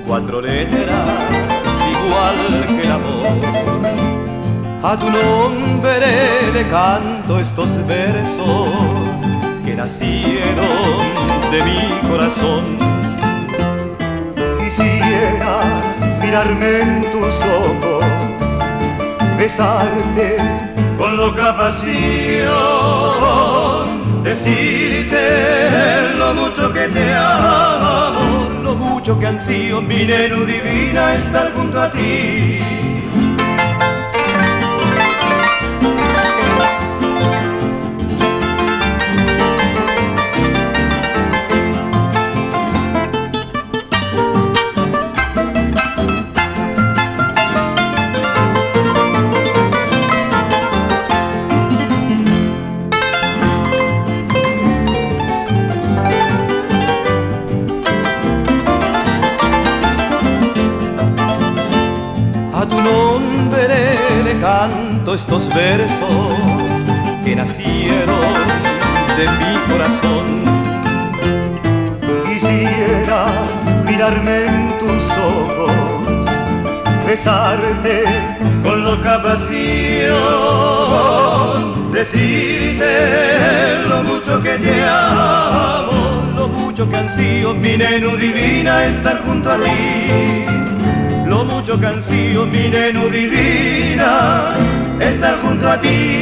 cuatro letras, igual que el amor. A tu nombre le canto estos versos que nacieron de mi corazón. Quisiera mirarme en tus ojos, besarte con loca pasión, decirte lo mucho que te amo, lo mucho que ansío, mi nenu divina, estar junto a ti. A tu nombre le canto estos versos que nacieron de mi corazón. Quisiera mirarme en tus ojos, besarte con loca pasión, decirte lo mucho que te amo, lo mucho que ansío, mi nenu divina, estar junto a ti. Lo mucho que ansío, mi nenu divina, estar junto a ti.